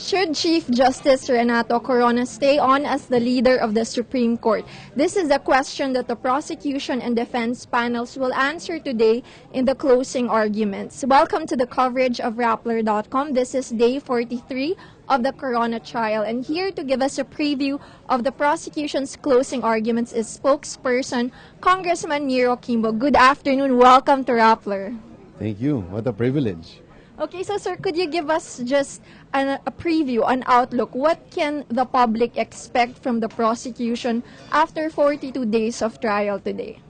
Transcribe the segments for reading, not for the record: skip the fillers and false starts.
Should Chief Justice Renato Corona stay on as the leader of the Supreme Court? This is a question that the prosecution and defense panels will answer today in the closing arguments. Welcome to the coverage of Rappler.com. This is day 43 of the Corona trial, and here to give us a preview of the prosecution's closing arguments is spokesperson Congressman Nero Kimbo. Good afternoon. Welcome to Rappler. Thank you. What a privilege. Okay, so sir, could you give us just a preview, an outlook? What can the public expect from the prosecution after 42 days of trial today?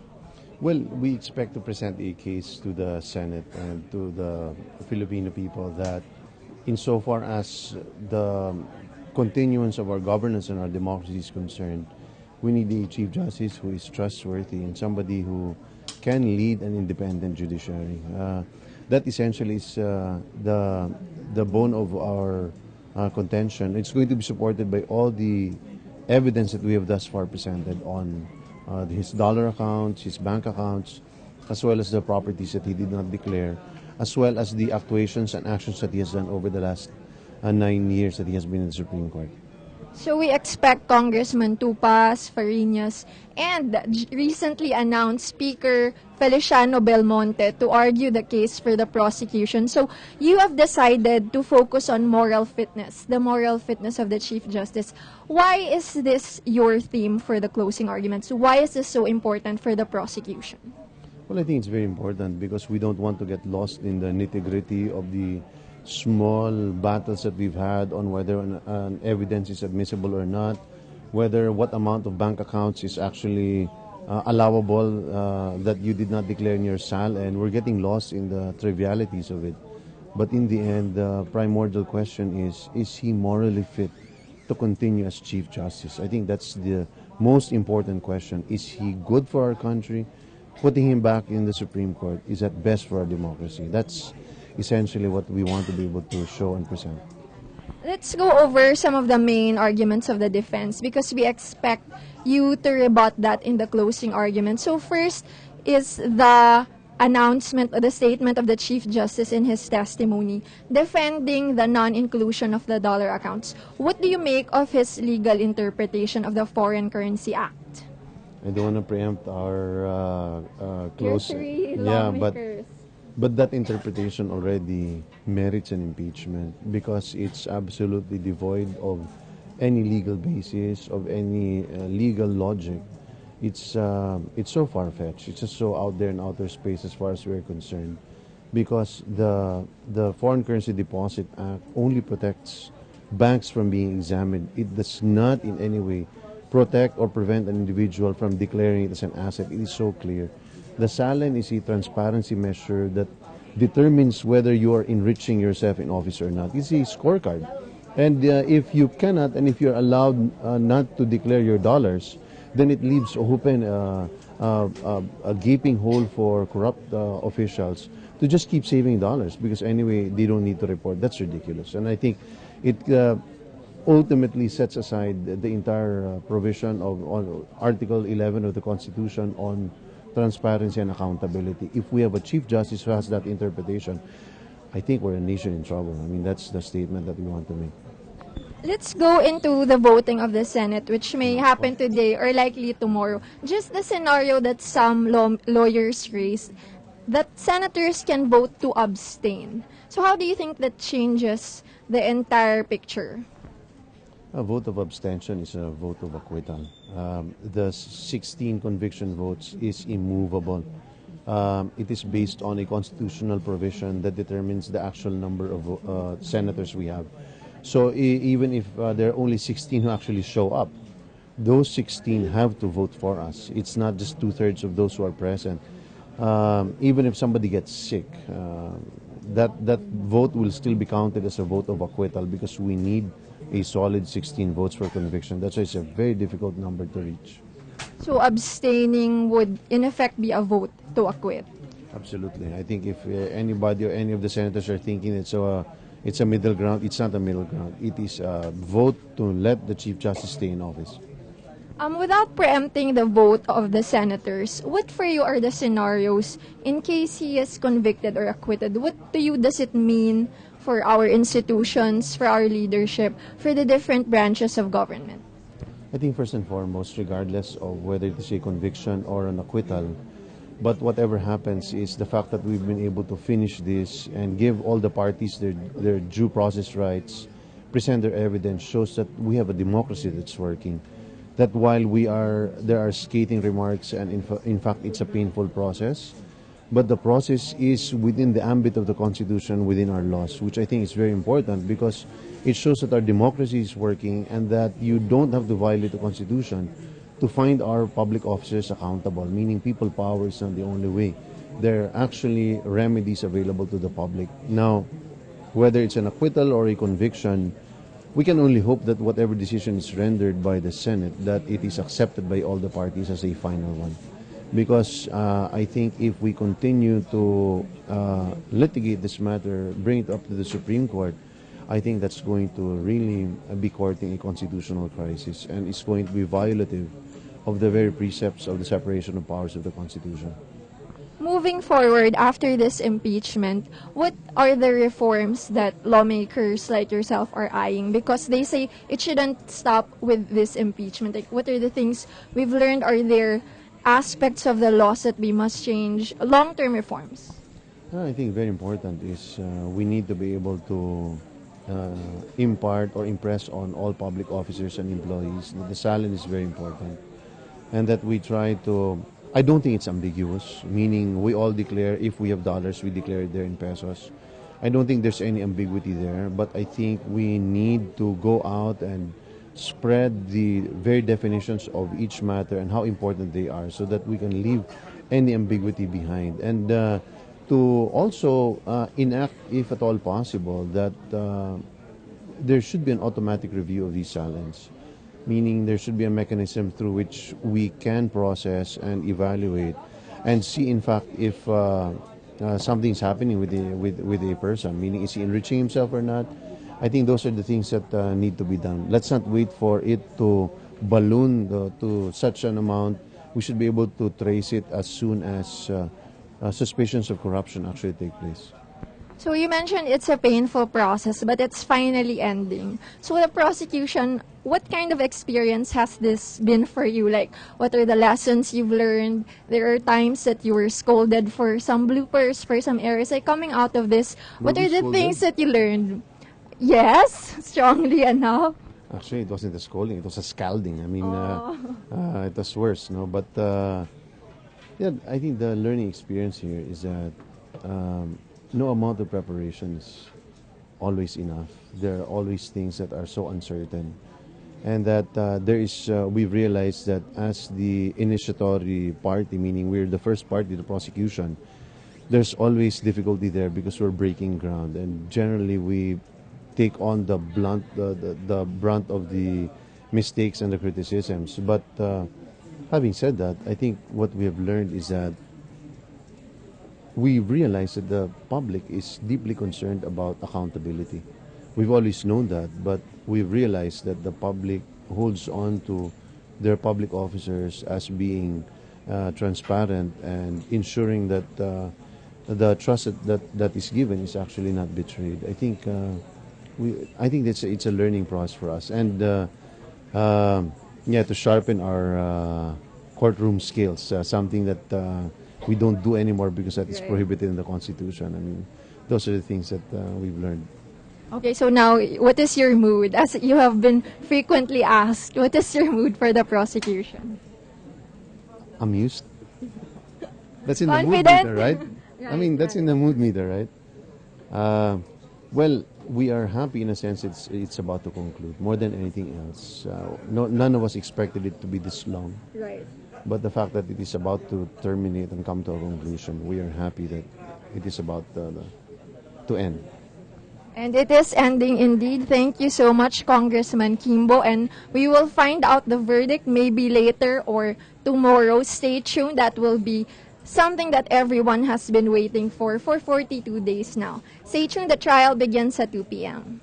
Well, we expect to present a case to the Senate and to the Filipino people that insofar as the continuance of our governance and our democracy is concerned, we need a Chief Justice who is trustworthy and somebody who can lead an independent judiciary. That essentially is the bone of our contention. It's going to be supported by all the evidence that we have thus far presented on his dollar accounts, his bank accounts, as well as the properties that he did not declare, as well as the actuations and actions that he has done over the last 9 years that he has been in the Supreme Court. So we expect Congressman Tupas, Fariñas, and recently announced Speaker Feliciano Belmonte to argue the case for the prosecution. So you have decided to focus on moral fitness, the moral fitness of the Chief Justice. Why is this your theme for the closing arguments? Why is this so important for the prosecution? Well, I think it's very important because we don't want to get lost in the nitty-gritty of the small battles that we've had on whether an evidence is admissible or not, whether what amount of bank accounts is actually allowable that you did not declare in your SAL, and we're getting lost in the trivialities of it. But in the end, the primordial question is he morally fit to continue as Chief Justice? I think that's the most important question. Is he good for our country? Putting him back in the Supreme Court is at best for our democracy. That's essentially what we want to be able to show and present. Let's go over some of the main arguments of the defense because we expect you to rebut that in the closing argument. So first is the announcement or the statement of the Chief Justice in his testimony defending the non-inclusion of the dollar accounts. What do you make of his legal interpretation of the Foreign Currency Act? I don't want to preempt our close... lawmakers. But that interpretation already merits an impeachment because it's absolutely devoid of any legal basis, of any legal logic. It's so far-fetched. It's just so out there in outer space as far as we're concerned, because the Foreign Currency Deposit Act only protects banks from being examined. It does not in any way protect or prevent an individual from declaring it as an asset. It is so clear. The SALN is a transparency measure that determines whether you are enriching yourself in office or not. It's a scorecard. And if you cannot, and if you're allowed not to declare your dollars, then it leaves open a gaping hole for corrupt officials to just keep saving dollars because anyway, they don't need to report. That's ridiculous. And I think it ultimately sets aside the entire provision of Article 11 of the Constitution on transparency and accountability. If we have a Chief Justice who has that interpretation, I think we're a nation in trouble. I mean, that's the statement that we want to make. Let's go into the voting of the Senate, which may happen today or likely tomorrow. Just the scenario that some lawyers raised, that senators can vote to abstain. So how do you think that changes the entire picture? A vote of abstention is a vote of acquittal. The 16 conviction votes is immovable. It is based on a constitutional provision that determines the actual number of senators we have. So even if there are only 16 who actually show up, those 16 have to vote for us. It's not just 2/3 of those who are present. Even if somebody gets sick, that vote will still be counted as a vote of acquittal because we need a solid 16 votes for conviction. That's why it's a very difficult number to reach. So abstaining would in effect be a vote to acquit? Absolutely. I think if anybody or any of the senators are thinking it's a middle ground, it's not a middle ground. It is a vote to let the Chief Justice stay in office. Without preempting the vote of the senators, what for you are the scenarios in case he is convicted or acquitted? What to you does it mean for our institutions, for our leadership, for the different branches of government? I think first and foremost, regardless of whether it is a conviction or an acquittal, but whatever happens is the fact that we've been able to finish this and give all the parties their due process rights, present their evidence, shows that we have a democracy that's working. That while there are scathing remarks and in fact it's a painful process, but the process is within the ambit of the Constitution, within our laws, which I think is very important because it shows that our democracy is working and that you don't have to violate the Constitution to find our public officers accountable, meaning people power is not the only way. There are actually remedies available to the public. Now, whether it's an acquittal or a conviction, we can only hope that whatever decision is rendered by the Senate, that it is accepted by all the parties as a final one. Because I think if we continue to litigate this matter, bring it up to the Supreme Court, I think that's going to really be courting a constitutional crisis and it's going to be violative of the very precepts of the separation of powers of the Constitution. Moving forward after this impeachment, what are the reforms that lawmakers like yourself are eyeing? Because they say it shouldn't stop with this impeachment. Like, what are the things we've learned? Are there aspects of the laws that we must change? Long-term reforms? I think very important is we need to be able to impart or impress on all public officers and employees that the salary is very important. And that we try to, I don't think it's ambiguous, meaning we all declare, if we have dollars, we declare it there in pesos. I don't think there's any ambiguity there, but I think we need to go out and spread the very definitions of each matter and how important they are so that we can leave any ambiguity behind. And to also enact, if at all possible, that there should be an automatic review of these salins. Meaning there should be a mechanism through which we can process and evaluate and see in fact if something's happening with a person, meaning is he enriching himself or not. I think those are the things that need to be done. Let's not wait for it to balloon to such an amount. We should be able to trace it as soon as suspicions of corruption actually take place. So you mentioned it's a painful process, but it's finally ending. So the prosecution, what kind of experience has this been for you? Like, what are the lessons you've learned? There are times that you were scolded for some bloopers, for some errors. Like, coming out of this, what are the things that you learned? Yes, strongly enough. Actually, it wasn't a scolding; it was a scalding. I mean, it was worse, no. But yeah, I think the learning experience here is that. No amount of preparation is always enough. There are always things that are so uncertain. And that we've realized that as the initiatory party, meaning we're the first party to prosecution, there's always difficulty there because we're breaking ground. And generally we take on the brunt of the mistakes and the criticisms. But having said that, I think what we have learned is that we realize that the public is deeply concerned about accountability. We've always known that, but we've realized that the public holds on to their public officers as being transparent and ensuring that the trust that is given is actually not betrayed. I think it's a learning process for us, and to sharpen our courtroom skills, something that we don't do anymore because that is prohibited in the Constitution. I mean, those are the things that we've learned. Okay, so now, what is your mood? As you have been frequently asked, what is your mood for the prosecution? Amused. That's in the mood Confident. meter, right? I mean, that's in the mood meter, right? Well, we are happy in a sense it's about to conclude, more than anything else. None of us expected it to be this long. Right. But the fact that it is about to terminate and come to a conclusion, we are happy that it is about to end. And it is ending indeed. Thank you so much, Congressman Kimbo. And we will find out the verdict maybe later or tomorrow. Stay tuned. That will be something that everyone has been waiting for 42 days now. Stay tuned. The trial begins at 2 p.m.